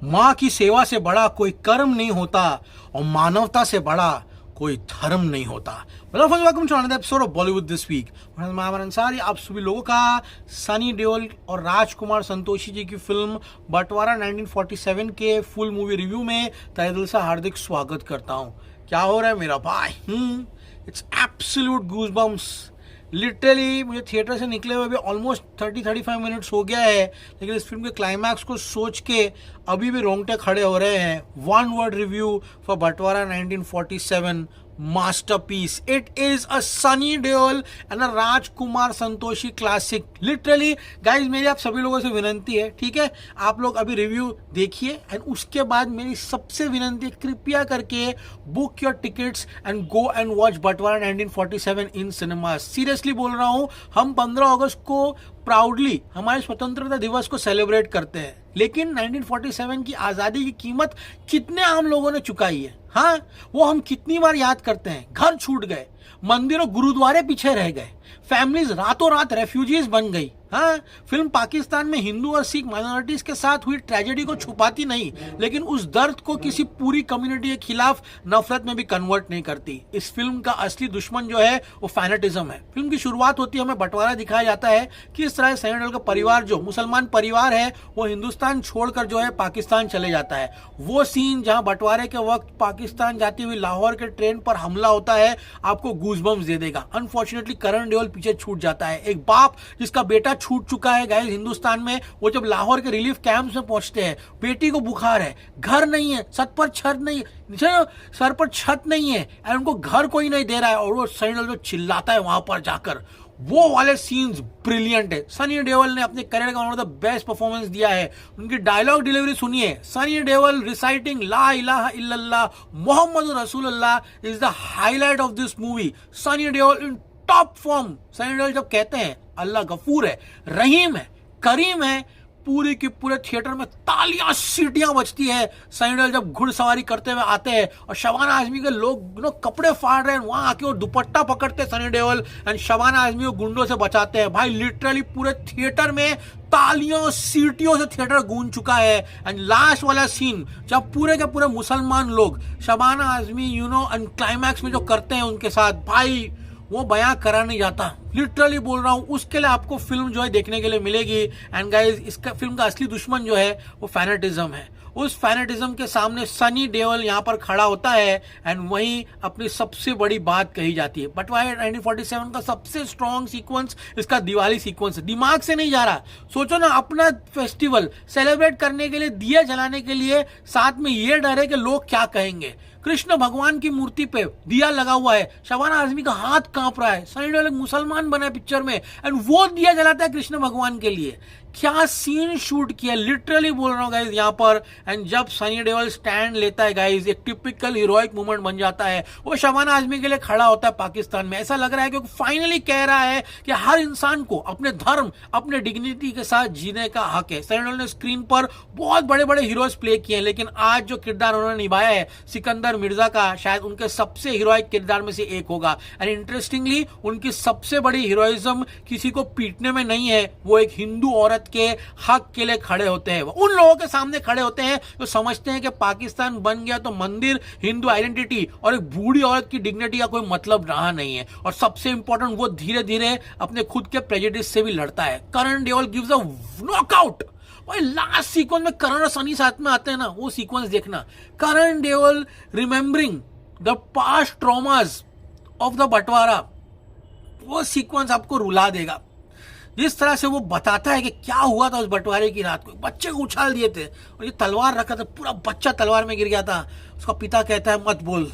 माँ की सेवा से बड़ा कोई कर्म नहीं होता और मानवता से बड़ा कोई धर्म नहीं होता। Welcome to another episode of Bollywood this week. मैं अमर अंसारी आप सभी लोगों का सनी देओल और राजकुमार संतोषी जी की फिल्म बंटवारा 1947 के फुल मूवी रिव्यू में तहे दिल से हार्दिक स्वागत करता हूँ। क्या हो रहा है मेरा भाई? It's absolute goosebumps. लिटरली मुझे थिएटर से निकले हुए भी ऑलमोस्ट 30-35 मिनट्स हो गया है, लेकिन इस फिल्म के क्लाइमैक्स को सोच के अभी भी रोंगटे खड़े हो रहे हैं। वन वर्ड रिव्यू फॉर बंटवारा 1947, masterpiece. It is a Sunny Deol and a Rajkumar Santoshi classic. Literally guys मेरी आप सभी लोगों से विनंती है, ठीक है, आप लोग अभी रिव्यू देखिए एंड उसके बाद मेरी सबसे विनंती है, कृपया करके book your tickets and go and watch बंटवारा 1947 इन सिनेमा। सीरियसली बोल रहा हूँ, हम 15 अगस्त को प्राउडली हमारे स्वतंत्रता दिवस को सेलिब्रेट करते हैं, लेकिन 1947 की आज़ादी की कीमत कितने आम लोगों ने चुकाई है। हाँ, वो हम कितनी बार याद करते हैं। घर छूट गए, मंदिरों गुरुद्वारे पीछे रह गए, फैमिलीज रातों रात रेफ्यूजीज बन गई। हाँ, फिल्म पाकिस्तान में हिंदू और सिख माइनॉरिटीज के साथ हुई ट्रेजेडी को छुपाती नहीं, लेकिन उस दर्द को किसी पूरी कम्युनिटी के खिलाफ नफरत में भी कन्वर्ट नहीं करती। इस फिल्म का असली दुश्मन जो है वो फैनेटिज्म है। फिल्म की शुरुआत होती है, हमें बंटवारा दिखाया जाता है कि इस तरह सनी देओल का परिवार जो मुसलमान परिवार है वो हिंदुस्तान छोड़कर जो है पाकिस्तान चले जाता है। वो सीन जहां बंटवारे के वक्त पाकिस्तान जाती हुई लाहौर के ट्रेन पर हमला होता है आपको गूज़बम्प्स दे देगा। अनफॉर्चुनेटली करण देओल पीछे छूट जाता है। एक बाप जिसका बेटा छूट चुका है गाइस हिंदुस्तान में, वो जब लाहौर के रिलीफ कैंप्स में पहुंचते हैं, बेटी को बुखार है, घर नहीं है, सर पर छत नहीं है और उनको घर कोई नहीं दे रहा है, और वो सनी देओल जो चिल्लाता है वहां पर जाकर, वो वाले सीन्स ब्रिलियंट है। सनी देओल ने अपने करियर का one of the best performance दिया है। उनकी डायलॉग डिलीवरी सुनिए। सनी देओल रिसाइटिंग ला इलाहा इल्लल्लाह मुहम्मदुर रसूलुल्लाह is the highlight of this movie. Sunny Deol in top form. Sunny Deol जब कहते हैं अल्लाह गफूर है, रहीम है, करीम है, पूरे के पूरे थिएटर में तालियां सीटियां बजती है। सनी देओल जब घुड़सवारी करते हुए आते हैं और शबाना आजमी के लोग कपड़े फाड़ रहे हैं, वहां आके वो दुपट्टा पकड़ते हैं सनी देओल एंड शबाना आजमी को गुंडों से बचाते हैं। भाई लिटरली पूरे थिएटर में तालियों सीटियों से थिएटर गूंज चुका है। एंड लास्ट वाला सीन जब पूरे के पूरे मुसलमान लोग शबाना आजमी एंड क्लाइमैक्स में जो करते हैं उनके साथ, भाई वो बयां करा नहीं जाता। लिटरली बोल रहा हूँ, उसके लिए आपको फिल्म जो है देखने के लिए मिलेगी। एंड गाइज इसका फिल्म का असली दुश्मन जो है वो फैनेटिज्म है। उस फैनेटिज्म के सामने सनी देओल यहाँ पर खड़ा होता है एंड वहीं अपनी सबसे बड़ी बात कही जाती है। बंटवारा 1947 का सबसे स्ट्रॉन्ग सीक्वेंस इसका दिवाली सीक्वेंस है। दिमाग से नहीं जा रहा। सोचो ना, अपना फेस्टिवल सेलिब्रेट करने के लिए, दिया जलाने के लिए, साथ में ये डर है कि लोग क्या कहेंगे। कृष्ण भगवान की मूर्ति पे दिया लगा हुआ है, शबाना आजमी का हाथ कांप रहा है, सनी देओल मुसलमान बना है पिक्चर में एंड वो दिया जलाता है कृष्ण भगवान के लिए। क्या सीन शूट किया, लिटरली बोल रहा हूँ गाइज यहाँ पर। एंड जब सनी देओल स्टैंड लेता है गाइज, एक टिपिकल हीरोइक मूवमेंट बन जाता है। वो शबाना आजमी के लिए खड़ा होता है पाकिस्तान में। ऐसा लग रहा है कि फाइनली कह रहा है कि हर इंसान को अपने धर्म, अपने डिग्निटी के साथ जीने का हक है। सनी देओल ने स्क्रीन पर बहुत बड़े बड़े हीरोज प्ले किए हैं, लेकिन आज जो किरदार उन्होंने निभाया है सिकंदर मिर्जा का, शायद उनके सबसे हीरोइक किरदार में से एक होगा। एंड इंटरेस्टिंगली उनकी सबसे बड़ी हीरोइज्म किसी को पीटने में नहीं है, वो एक हिंदू औरत के हक के लिए खड़े होते हैं। वो उन लोगों के सामने खड़े होते हैं जो समझते हैं कि पाकिस्तान बन गया तो मंदिर, हिंदू आइडेंटिटी और एक बूढ़ी औरत की डिग्निटी का कोई मतलब रहा नहीं है। और सबसे इंपॉर्टेंट, वो धीरे धीरे अपने खुद के प्रेजुडिस से भी लड़ता है। Karan Deol gives a knockout. भाई लास्ट सीक्वेंस में करण और सनी साथ में आते हैं ना, वो सीक्वेंस देखना। Karan Deol remembering the past traumas of the bantwara, वो सीक्वेंस आपको रुला देगा। जिस तरह से वो बताता है कि क्या हुआ था उस बंटवारे की रात को। बच्चे को उछाल दिए थे और ये तलवार रखा था, पूरा बच्चा तलवार में गिर गया था। उसका पिता कहता है मत बोल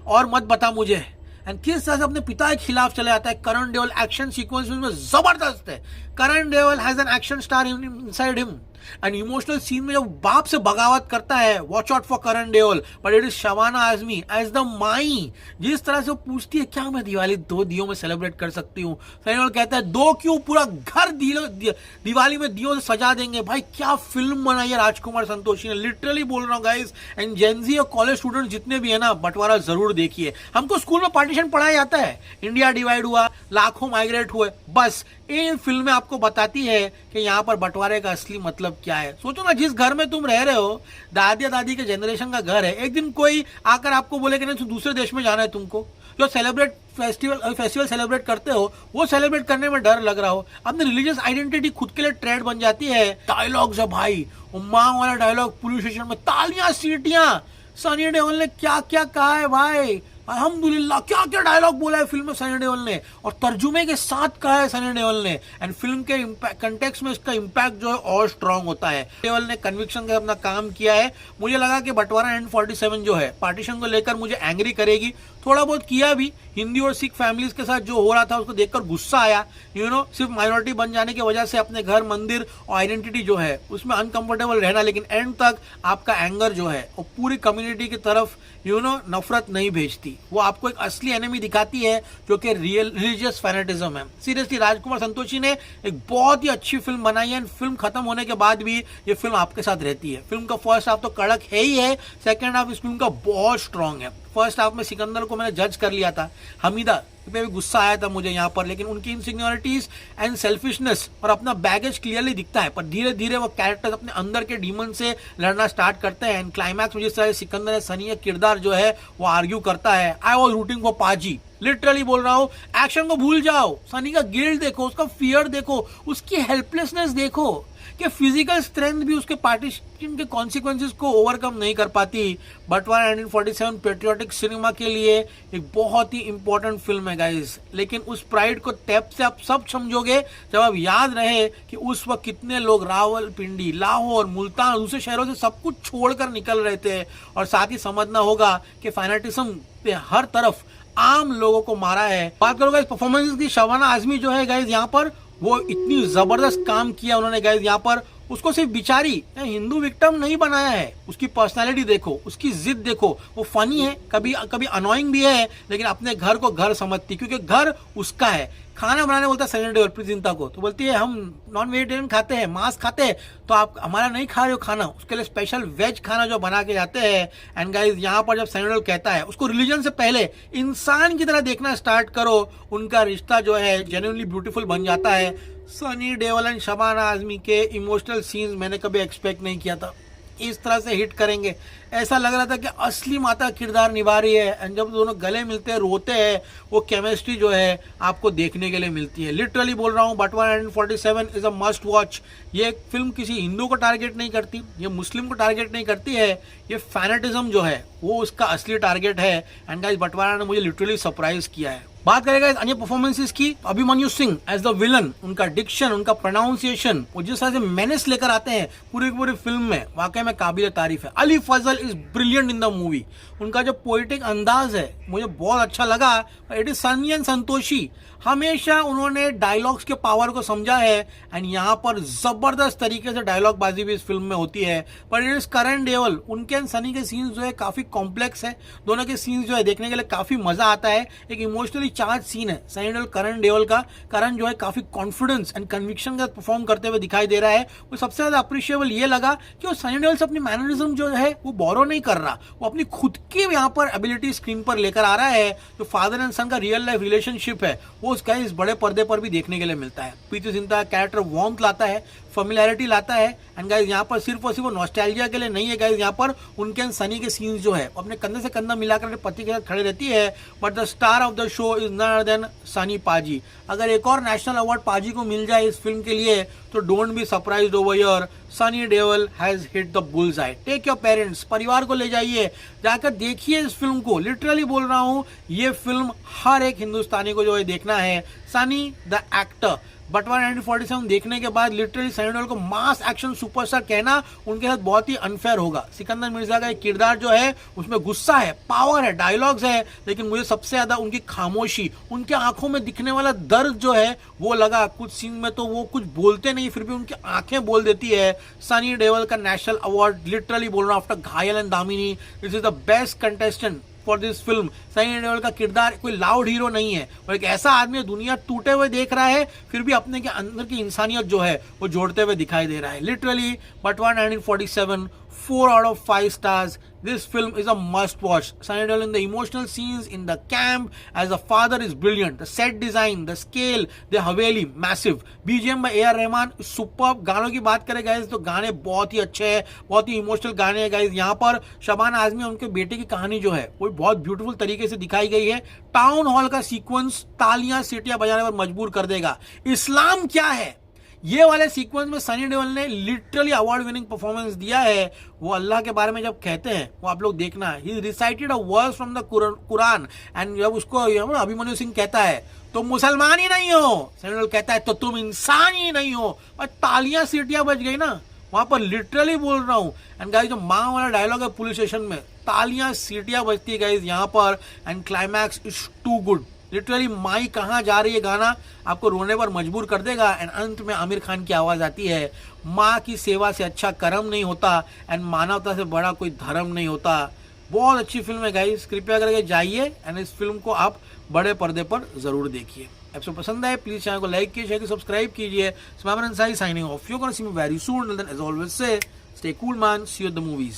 और मत बता मुझे, एंड किस तरह से अपने पिता के खिलाफ चले जाता है। करण देओल एक्शन सीक्वेंस में जबरदस्त है। Karan Deol has an action star inside him and emotional scene में जब बाप से बगावत करता है, watch out for Karan Deol, but it is Shabana Azmi as the mai. जिस तरह से वो पूछती है क्या मैं दिवाली 2 दियों में सेलिब्रेट कर सकती हूँ, सनी देओल कहता है 2 क्यों, पूरा घर दिवाली में दियों से सजा देंगे। भाई क्या फिल्म बनाई है राजकुमार संतोषी ने, लिटरली बोल रहा हूँ गाइस। एंड जेनजी और कॉलेज स्टूडेंट जितने भी है ना, बंटवारा जरूर देखिए। हमको स्कूल में पार्टीशन पढ़ाया जाता है, इंडिया डिवाइड हुआ, लाखों माइग्रेट हुए, बस ये फिल्में आपको बताती है कि यहाँ पर बंटवारे का असली मतलब क्या है। सोचो ना, जिस घर में तुम रह रहे हो, दादिया दादी के जनरेशन का घर है, एक दिन कोई आकर आपको बोले कि नहीं दूसरे देश में जाना है तुमको, जो फेस्टिवल सेलिब्रेट करते हो वो सेलिब्रेट करने में डर लग रहा हो, अपनी रिलीजियस आइडेंटिटी खुद के लिए ट्रेड बन जाती है। डायलॉग्स है भाई, वो माँ वाला डायलॉग, पुलिस स्टेशन में तालियां सीटियां, सनी देओल ने क्या क्या कहा है भाई, अल्हम्दुलिल्लाह, क्या क्या डायलॉग बोला है फिल्म में सनी देओल ने, और तर्जुमे के साथ कहा है सनी देओल ने। एंड फिल्म के कंटेक्स्ट में इसका इम्पैक्ट जो है और स्ट्रांग होता है। देओल ने कन्विक्शन का अपना काम किया है। मुझे लगा कि बंटवारा एंड 47 जो है पार्टीशन को लेकर मुझे एंग्री करेगी, थोड़ा बहुत किया भी। हिंदी और सिख फैमिलीज के साथ जो हो रहा था उसको देखकर गुस्सा आया, सिर्फ माइनॉरिटी बन जाने की वजह से अपने घर, मंदिर और आइडेंटिटी जो है उसमें अनकंफर्टेबल रहना, लेकिन एंड तक आपका एंगर जो है वो पूरी कम्युनिटी की तरफ नफरत नहीं भेजती, वो आपको एक असली एनिमी दिखाती है जो कि रिलीजियस फैनेटिज्म है। सीरियसली राजकुमार संतोषी ने एक बहुत ही अच्छी फिल्म बनाई है। फिल्म खत्म होने के बाद भी ये फिल्म आपके साथ रहती है। फिल्म का फर्स्ट हाफ तो कड़क है ही है, सेकेंड हाफ इस फिल्म का बहुत स्ट्रांग है। फर्स्ट हाफ में सिकंदर को मैंने जज कर लिया था, हमीदा पे भी गुस्सा आया था मुझे यहाँ पर, लेकिन उनकी इनसिक्योरिटीज एंड सेल्फिशनेस और अपना बैगेज क्लियरली दिखता है, पर धीरे धीरे वो कैरेक्टर्स अपने अंदर के डीमन से लड़ना स्टार्ट करते हैं। एंड क्लाइमैक्स में जिस तरह सिकंदर है, सनी का किरदार जो है वो आर्ग्यू करता है, आई वॉज रूटिंग फॉर पाजी, लिटरली बोल रहा हूँ। एक्शन को भूल जाओ, सनी का गिल्ट देखो, उसका फियर देखो, उसकी हेल्पलेसनेस देखो कि फिजिकल स्ट्रेंथ भी उसके पार्टीशन के कॉन्सिक्वेंसेस को ओवरकम नहीं कर पाती। बंटवारा 1947 पेट्रियोटिक सिनेमा के लिए एक बहुत ही इंपॉर्टेंट फिल्म है गाइस, लेकिन उस प्राइड को टैप से आप सब समझोगे जब आप याद रहे कि उस वक्त कितने लोग रावलपिंडी, लाहौर, मुल्तान, दूसरे शहरों से सब कुछ छोड़कर निकल रहे थे। और साथ ही समझना होगा कि फैनेटिज्म पे हर तरफ आम लोगों को मारा है। बात करूंगा इस परफॉर्मेंस की, शबाना आजमी जो है गाइस यहाँ पर वो इतनी जबरदस्त काम किया उन्होंने गाइस यहाँ पर। उसको सिर्फ बिचारी हिंदू विक्टिम नहीं बनाया है, उसकी पर्सनालिटी देखो, उसकी जिद देखो, वो फनी है, कभी कभी अनोइंग भी है, लेकिन अपने घर को घर समझती, क्योंकि घर उसका है। खाना बनाने बोलता है सनी देओल प्रियजिंता को, तो बोलती है हम नॉन वेजिटेरियन खाते हैं, मांस खाते हैं, तो आप हमारा नहीं खा रहे हो खाना, उसके लिए स्पेशल वेज खाना जो बना के जाते हैं। एंड गाइस यहाँ पर जब सनी देओल कहता है उसको रिलीजन से पहले इंसान की तरह देखना स्टार्ट करो, उनका रिश्ता जो है जेन्युइनली ब्यूटीफुल बन जाता है। सनी देओल एंड शबाना आजमी के इमोशनल सीन्स मैंने कभी एक्सपेक्ट नहीं किया था इस तरह से हिट करेंगे। ऐसा लग रहा था कि असली माता किरदार निभा रही है, एंड जब दोनों गले मिलते हैं, रोते हैं, वो केमिस्ट्री जो है आपको देखने के लिए मिलती है। लिटरली बोल रहा हूँ, बंटवारा 1947 इज अ मस्ट वॉच। ये फिल्म किसी हिंदू को टारगेट नहीं करती, ये मुस्लिम को टारगेट नहीं करती है, ये फैनेटिज्म जो है वो उसका असली टारगेट है। एंड गाइस बंटवारा ने मुझे लिटरली सरप्राइज किया है। बात करेगा अन्य परफॉर्मेंसेस की, Abhimanyu Singh as the villain, उनका डिक्शन, उनका प्रोनाउंसिएशन, वो जिस तरह से मेनेस लेकर आते हैं पूरी फिल्म में, वाकई में काबिल तारीफ है। Ali Fazal is brilliant in the movie, उनका जो पोइटिक अंदाज है मुझे बहुत अच्छा लगा। It is Sunny and Santoshi, हमेशा उन्होंने डायलॉग्स के पावर को समझा है, एंड यहाँ पर जबरदस्त तरीके से डायलॉग बाजी भी इस फिल्म में होती है। पर इट इज करण देओल, उनके एंड सनी के सीन्स जो है काफी कॉम्प्लेक्स है, दोनों के सीन्स जो है देखने के लिए काफी मजा आता है। एक इमोशनली चार्ज सीन है सनी देओल करण देओल का, करण जो है काफी कॉन्फिडेंस एंड कन्विक्शन के साथ परफॉर्म करते हुए दिखाई दे रहा है। वो सबसे ज्यादा अप्रिशिएबल ये लगा कि वो सनी देओल से अपनी मैनरिज्म जो है वो बोरो नहीं कर रहा, वो अपनी खुद की यहाँ पर एबिलिटी स्क्रीन पर लेकर आ रहा है। जो फादर एंड सन का रियल लाइफ रिलेशनशिप है वो उसका इस बड़े पर्दे पर भी देखने के लिए मिलता है। प्रीति जिंटा कैरेक्टर वार्मथ लाता है, फेमिलियरिटी लाता है। एंड गाइस यहाँ पर सिर्फ और सिर्फ नॉस्टैल्जिया के लिए नहीं है गाइस, यहाँ पर उनके एंड सनी के सीन्स जो है अपने कंधे से कंधा मिलाकर अपने पति के साथ खड़े रहती है। But the star of the show is none other than Sunny paaji. अगर एक और नेशनल अवार्ड पाजी को मिल जाए इस फिल्म के लिए तो don't be surprised over here, Sunny Deol has hit the bull's eye. Take your parents, परिवार को ले जाइए, जाकर देखिए इस फिल्म को। लिटरली बोल रहा हूँ, ये फिल्म हर एक हिंदुस्तानी को जो है देखना है। सनी द एक्टर, बंटवारा 1947 देखने के बाद लिटरली सनी देओल को मास एक्शन सुपरस्टार कहना उनके साथ बहुत ही अनफेयर होगा। सिकंदर मिर्जा का एक किरदार जो है उसमें गुस्सा है, पावर है, डायलॉग्स है, लेकिन मुझे सबसे ज्यादा उनकी खामोशी, उनके आंखों में दिखने वाला दर्द जो है वो लगा। कुछ सीन में तो वो कुछ बोलते नहीं, फिर भी उनकी आंखें बोल देती है। सनी देओल का नेशनल अवार्ड, लिटरली बोल रहा हूँ, आफ्टर घायल and Damini, this is the best contestant for this film. Sunny Deol का किरदार कोई लाउड हीरो नहीं है, वो एक ऐसा आदमी है दुनिया टूटे हुए देख रहा है, फिर भी अपने के अंदर की इंसानियत जो है वो जोड़ते हुए दिखाई दे रहा है। लिटरली बंटवारा 1947 4 out of 5 stars. This film is a must watch. Sunny Deol in the emotional scenes in the camp as a father is brilliant. The set design, the scale, the Haveli, massive. BGM by A.R. Rahman, superb. गानों की बात करें guys तो गाने बहुत ही अच्छे हैं, बहुत ही इमोशनल गाने हैं गाइज. यहाँ पर शबाना आजमी और उनके बेटे की कहानी जो है वो बहुत ब्यूटीफुल तरीके से दिखाई गई है. टाउन हॉल का सीक्वेंस तालियां सीटियां बजाने पर मजबूर कर देगा. इस्लाम क्या है, ये वाले सीक्वेंस में सनी देओल ने लिटरली अवार्ड विनिंग परफॉर्मेंस दिया है. वो अल्लाह के बारे में जब कहते हैं वो आप लोग देखना, he recited a verse from the Quran and जब उसको अभिमन्यु सिंह कहता है तुम मुसलमान ही नहीं हो, सनी देओल कहता है तो तुम इंसान ही नहीं हो. और तालियां सीटियां बज गई ना, वहां पर लिटरली बोल रहा हूं. एंड गाइस जो माँ वाला डायलॉग है पुलिस स्टेशन में, तालियां सीटियां बजती है गाइस यहाँ पर. And climax is too good. Literally माई कहाँ जा रही है गाना आपको रोने पर मजबूर कर देगा. एंड अंत में आमिर खान की आवाज आती है, माँ की सेवा से अच्छा कर्म नहीं होता एंड मानवता से बड़ा कोई धर्म नहीं होता. बहुत अच्छी फिल्म है गाइस, कृपया करके जाइए एंड इस फिल्म को आप बड़े पर्दे पर जरूर देखिए. आपको पसंद आए प्लीज चैनल को लाइक कीजिए, शेयर सब्सक्राइब कीजिए. Signing off. You gonna see me very soon. As always say stay cool man, see you at the movies.